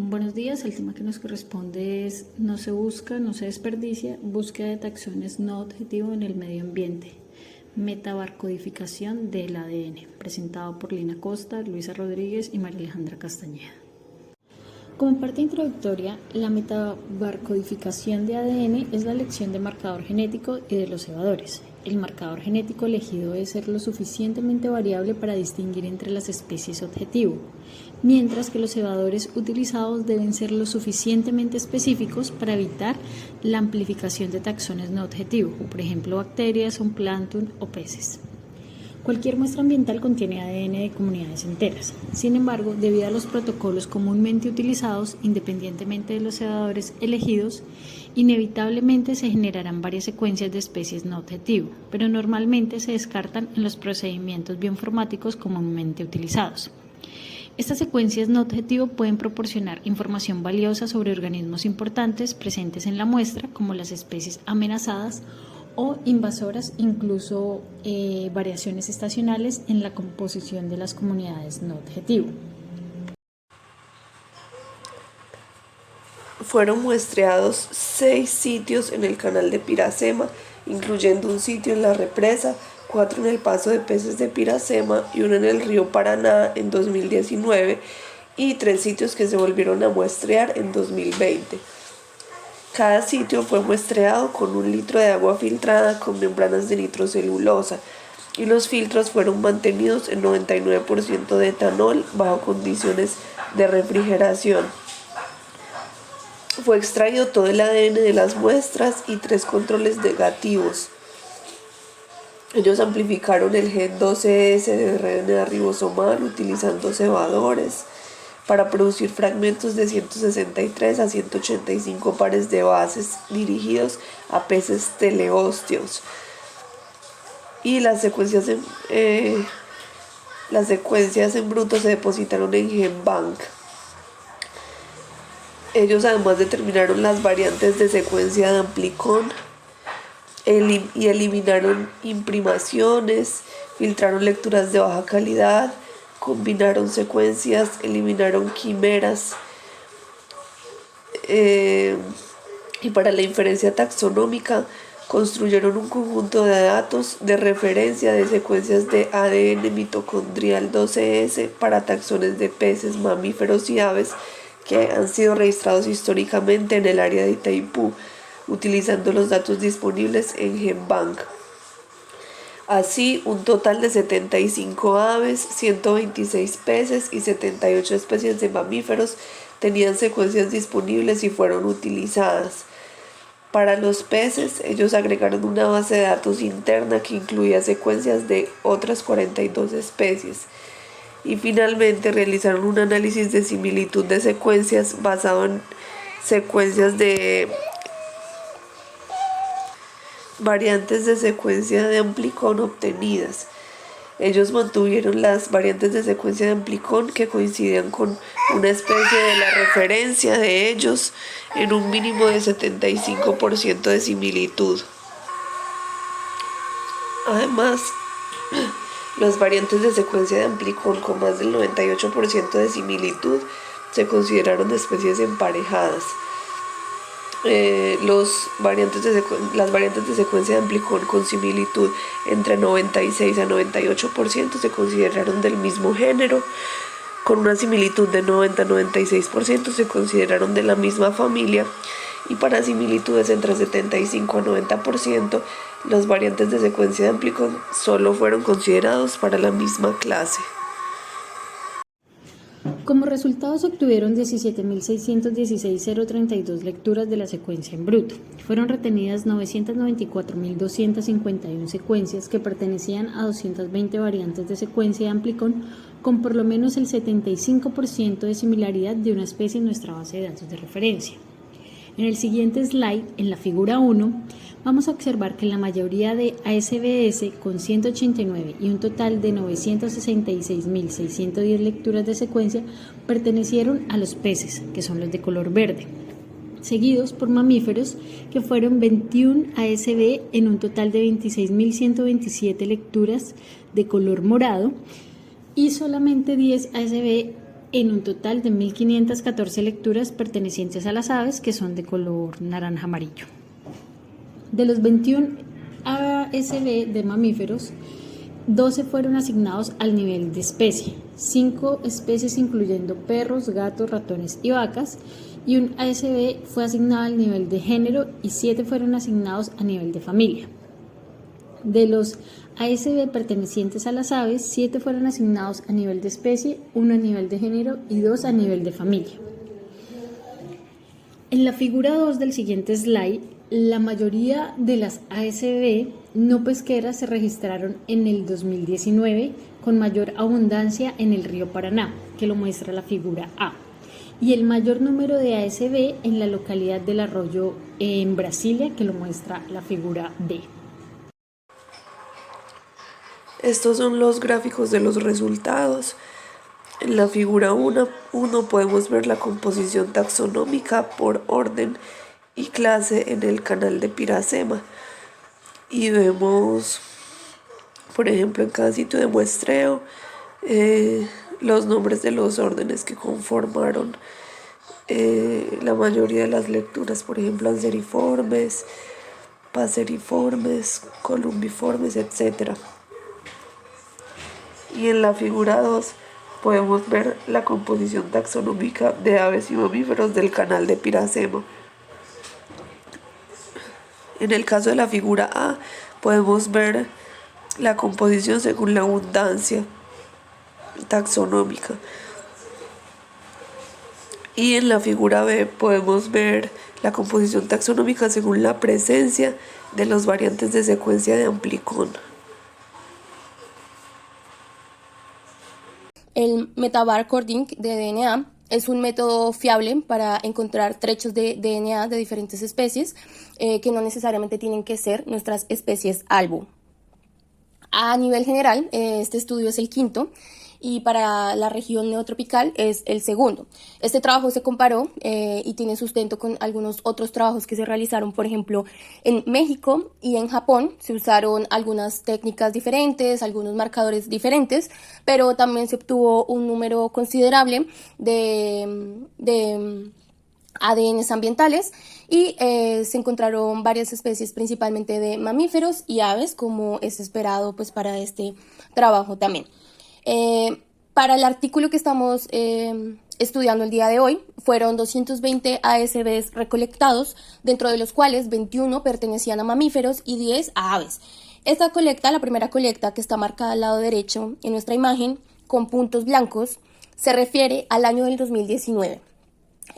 Buenos días, el tema que nos corresponde es no se busca, no se desperdicia, búsqueda de taxones no objetivo en el medio ambiente, metabarcodificación del ADN, presentado por Lina Costa, Luisa Rodríguez y María Alejandra Castañeda. Como parte introductoria, la metabarcodificación de ADN es la elección de marcador genético y de los cebadores. El marcador genético elegido debe ser lo suficientemente variable para distinguir entre las especies objetivo, mientras que los cebadores utilizados deben ser lo suficientemente específicos para evitar la amplificación de taxones no objetivo, por ejemplo bacterias, un plancton o peces. Cualquier muestra ambiental contiene ADN de comunidades enteras. Sin embargo, debido a los protocolos comúnmente utilizados, independientemente de los cebadores elegidos, inevitablemente se generarán varias secuencias de especies no objetivo, pero normalmente se descartan en los procedimientos bioinformáticos comúnmente utilizados. Estas secuencias no objetivo pueden proporcionar información valiosa sobre organismos importantes presentes en la muestra, como las especies amenazadas o invasoras, incluso variaciones estacionales en la composición de las comunidades no objetivo. Fueron muestreados 6 sitios en el canal de Piracema, incluyendo un sitio en la represa, 4 en el paso de peces de Piracema y 1 en el río Paraná en 2019 y 3 sitios que se volvieron a muestrear en 2020. Cada sitio fue muestreado con 1 litro de agua filtrada con membranas de nitrocelulosa y los filtros fueron mantenidos en 99% de etanol bajo condiciones de refrigeración. Fue extraído todo el ADN de las muestras y 3 controles negativos. Ellos amplificaron el gen 12S de RNA ribosomal utilizando cebadores para producir fragmentos de 163 a 185 pares de bases dirigidos a peces teleósteos. Y las secuencias en bruto se depositaron en GenBank. Ellos además determinaron las variantes de secuencia de amplicón y eliminaron imprimaciones, filtraron lecturas de baja calidad, combinaron secuencias, eliminaron quimeras y para la inferencia taxonómica construyeron un conjunto de datos de referencia de secuencias de ADN mitocondrial 12S para taxones de peces, mamíferos y aves que han sido registrados históricamente en el área de Itaipú, utilizando los datos disponibles en GenBank. Así, un total de 75 aves, 126 peces y 78 especies de mamíferos tenían secuencias disponibles y fueron utilizadas. Para los peces, ellos agregaron una base de datos interna que incluía secuencias de otras 42 especies. Y finalmente realizaron un análisis de similitud de secuencias basado en secuencias de variantes de secuencia de amplicón obtenidas. Ellos mantuvieron las variantes de secuencia de amplicón que coincidían con una especie de la referencia de ellos en un mínimo de 75% de similitud. Además, las variantes de secuencia de amplicón con más del 98% de similitud se consideraron especies emparejadas. Las variantes de secuencia de amplicón con similitud entre 96 a 98% se consideraron del mismo género. Con una similitud de 90 a 96% se consideraron de la misma familia. Y para similitudes entre 75 a 90%, las variantes de secuencia de amplicón solo fueron considerados para la misma clase. Como resultado se obtuvieron 17.616.032 lecturas de la secuencia en bruto. Fueron retenidas 994.251 secuencias que pertenecían a 220 variantes de secuencia de amplicón con por lo menos el 75% de similaridad de una especie en nuestra base de datos de referencia. En el siguiente slide, en la figura 1, vamos a observar que la mayoría de ASBS con 189 y un total de 966.610 lecturas de secuencia pertenecieron a los peces, que son los de color verde, seguidos por mamíferos, que fueron 21 ASB en un total de 26.127 lecturas de color morado y solamente 10 ASB en un total de 1.514 lecturas pertenecientes a las aves que son de color naranja amarillo. De los 21 ASV de mamíferos, 12 fueron asignados al nivel de especie, 5 especies incluyendo perros, gatos, ratones y vacas, y un ASV fue asignado al nivel de género y 7 fueron asignados a nivel de familia. De los ASV pertenecientes a las aves, 7 fueron asignados a nivel de especie, 1 a nivel de género y 2 a nivel de familia. En la figura 2 del siguiente slide, la mayoría de las ASV no pesqueras se registraron en el 2019 con mayor abundancia en el río Paraná, que lo muestra la figura A, y el mayor número de ASV en la localidad del Arroyo en Brasilia, que lo muestra la figura B. Estos son los gráficos de los resultados. En la figura 1 podemos ver la composición taxonómica por orden y clase en el canal de Piracema. Y vemos, por ejemplo, en cada sitio de muestreo, los nombres de los órdenes que conformaron la mayoría de las lecturas, por ejemplo, anseriformes, paseriformes, columbiformes, etc. Y en la figura 2 podemos ver la composición taxonómica de aves y mamíferos del canal de Piracema. En el caso de la figura A podemos ver la composición según la abundancia taxonómica. Y en la figura B podemos ver la composición taxonómica según la presencia de los variantes de secuencia de Amplicon. El metabarcoding de DNA es un método fiable para encontrar trechos de DNA de diferentes especies que no necesariamente tienen que ser nuestras especies albo. A nivel general, este estudio es el quinto y para la región neotropical es el segundo. Este trabajo se comparó y tiene sustento con algunos otros trabajos que se realizaron, por ejemplo, en México y en Japón. Se usaron algunas técnicas diferentes, algunos marcadores diferentes, pero también se obtuvo un número considerable de ADNs ambientales y se encontraron varias especies, principalmente de mamíferos y aves, como es esperado pues para este trabajo también. Para el artículo que estamos estudiando el día de hoy, fueron 220 ASVs recolectados, dentro de los cuales 21 pertenecían a mamíferos y 10 a aves. Esta colecta, la primera colecta que está marcada al lado derecho en nuestra imagen, con puntos blancos, se refiere al año del 2019.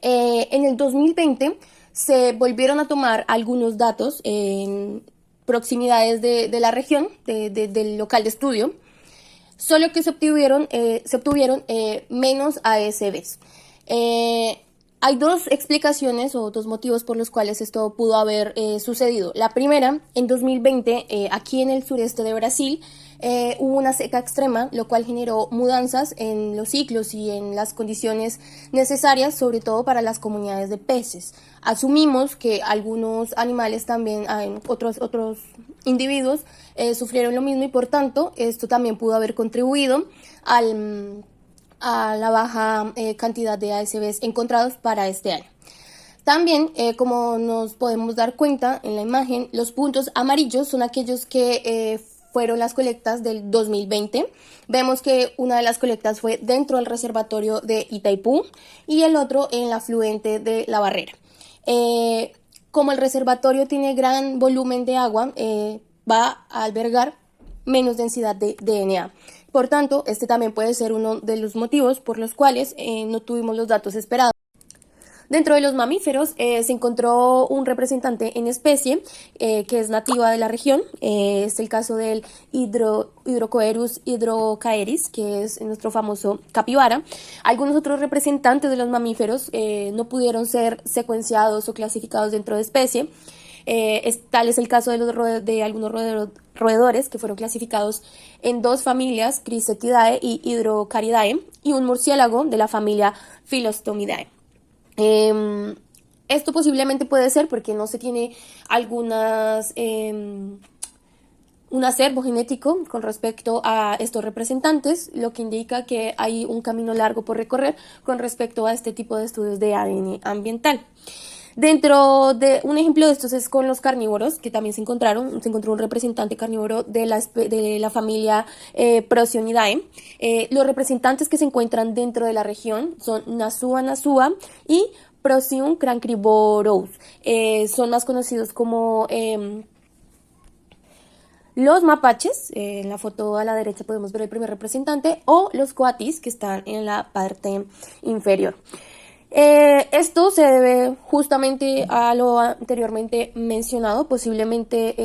En el 2020 se volvieron a tomar algunos datos en proximidades de la región, del local de estudio, solo que se obtuvieron menos ASVs. Hay dos explicaciones o dos motivos por los cuales esto pudo haber sucedido. La primera, en 2020, aquí en el sureste de Brasil, hubo una seca extrema, lo cual generó mudanzas en los ciclos y en las condiciones necesarias, sobre todo para las comunidades de peces. Asumimos que algunos animales también, otros individuos, sufrieron lo mismo y por tanto esto también pudo haber contribuido a la baja cantidad de ASVs encontrados para este año. También, como nos podemos dar cuenta en la imagen, los puntos amarillos son aquellos que fueron las colectas del 2020. Vemos que una de las colectas fue dentro del reservatorio de Itaipú y el otro en la afluente de La Barrera. Como el reservatorio tiene gran volumen de agua, va a albergar menos densidad de DNA. Por tanto, este también puede ser uno de los motivos por los cuales no tuvimos los datos esperados. Dentro de los mamíferos se encontró un representante en especie que es nativa de la región. Es el caso del Hydrocoerus hydrocaeris, que es nuestro famoso capibara. Algunos otros representantes de los mamíferos no pudieron ser secuenciados o clasificados dentro de especie. Tal es el caso de algunos roedores que fueron clasificados en dos familias, Chrysetidae y Hydrocaridae, y un murciélago de la familia Philostomidae. Esto posiblemente puede ser porque no se tiene algunas un acervo genético con respecto a estos representantes, lo que indica que hay un camino largo por recorrer con respecto a este tipo de estudios de ADN ambiental. Dentro de un ejemplo de estos es con los carnívoros, que también se encontró un representante carnívoro de la familia Procionidae. Los representantes que se encuentran dentro de la región son Nasua y Procyon crancrivorous. Son más conocidos como los mapaches. En la foto a la derecha podemos ver el primer representante, o los coatis, que están en la parte inferior. Esto se debe justamente a lo anteriormente mencionado. Posiblemente,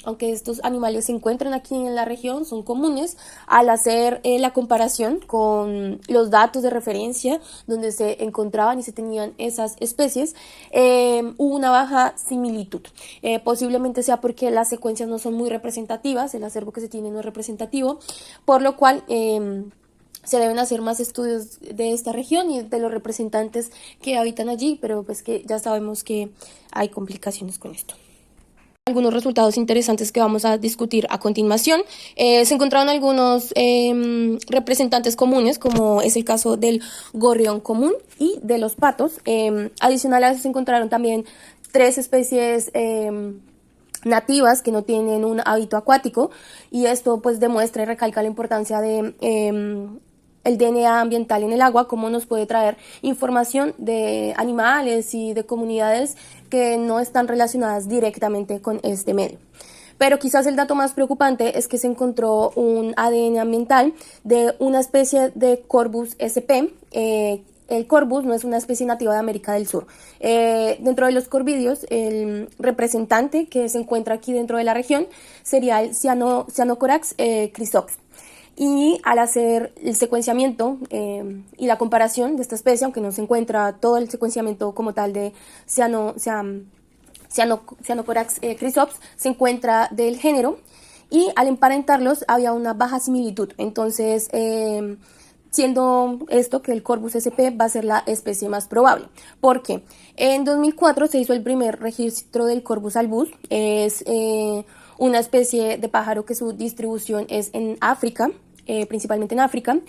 aunque estos animales se encuentran aquí en la región, son comunes. Al hacer la comparación con los datos de referencia donde se encontraban y se tenían esas especies, hubo una baja similitud. Posiblemente sea porque las secuencias no son muy representativas, el acervo que se tiene no es representativo, por lo cual se deben hacer más estudios de esta región y de los representantes que habitan allí, pero pues que ya sabemos que hay complicaciones con esto. Algunos resultados interesantes que vamos a discutir a continuación. Se encontraron algunos representantes comunes, como es el caso del gorrión común y de los patos. Adicional a eso se encontraron también 3 especies nativas que no tienen un hábito acuático, y esto pues demuestra y recalca la importancia de el DNA ambiental en el agua, cómo nos puede traer información de animales y de comunidades que no están relacionadas directamente con este medio. Pero quizás el dato más preocupante es que se encontró un ADN ambiental de una especie de Corvus sp. El Corvus no es una especie nativa de América del Sur. Dentro de los corvidios, el representante que se encuentra aquí dentro de la región sería el Cyanocorax chrysops. Y al hacer el secuenciamiento y la comparación de esta especie, aunque no se encuentra todo el secuenciamiento como tal de Cyanocorax chrysops, se encuentra del género, y al emparentarlos había una baja similitud. Entonces, siendo esto que el Corvus sp va a ser la especie más probable. ¿Por qué? En 2004 se hizo el primer registro del Corvus albus. Es una especie de pájaro que su distribución es en África, principalmente en África,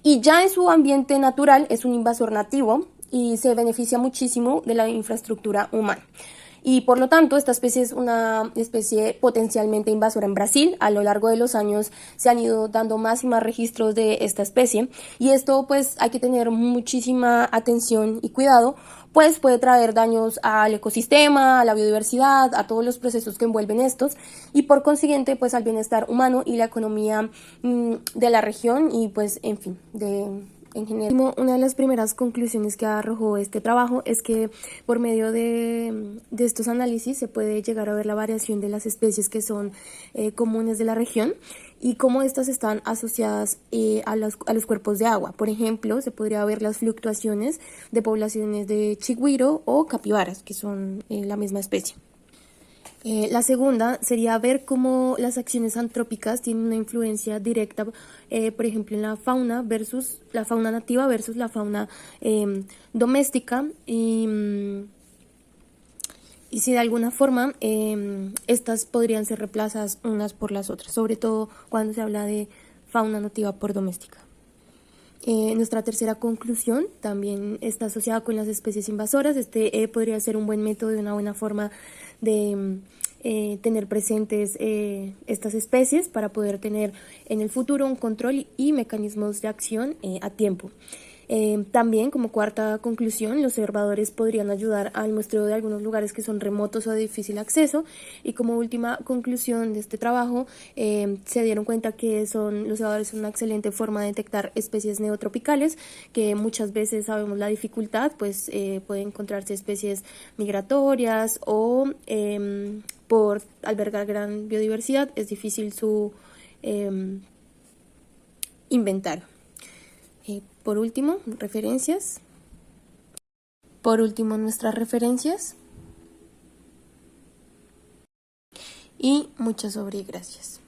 y ya en su ambiente natural es un invasor nativo y se beneficia muchísimo de la infraestructura humana. Y por lo tanto, esta especie es una especie potencialmente invasora en Brasil. A lo largo de los años se han ido dando más y más registros de esta especie, y esto pues hay que tener muchísima atención y cuidado, pues puede traer daños al ecosistema, a la biodiversidad, a todos los procesos que envuelven estos, y por consiguiente pues al bienestar humano y la economía de la región, y pues en fin, en general. Una de las primeras conclusiones que arrojó este trabajo es que por medio de estos análisis se puede llegar a ver la variación de las especies que son comunes de la región, y cómo estas están asociadas a los cuerpos de agua. Por ejemplo, se podría ver las fluctuaciones de poblaciones de chigüiro o capibaras, que son la misma especie. La segunda sería ver cómo las acciones antrópicas tienen una influencia directa, por ejemplo, en la fauna nativa versus la fauna doméstica, y si de alguna forma estas podrían ser reemplazadas unas por las otras, sobre todo cuando se habla de fauna nativa por doméstica. Nuestra tercera conclusión también está asociada con las especies invasoras. Podría ser un buen método y una buena forma de tener presentes estas especies para poder tener en el futuro un control y mecanismos de acción a tiempo. También, como cuarta conclusión, los observadores podrían ayudar al muestreo de algunos lugares que son remotos o de difícil acceso. Y como última conclusión de este trabajo, se dieron cuenta que los observadores son una excelente forma de detectar especies neotropicales, que muchas veces sabemos la dificultad, pues pueden encontrarse especies migratorias o por albergar gran biodiversidad es difícil su inventario. Por último, nuestras referencias. Y muchas gracias.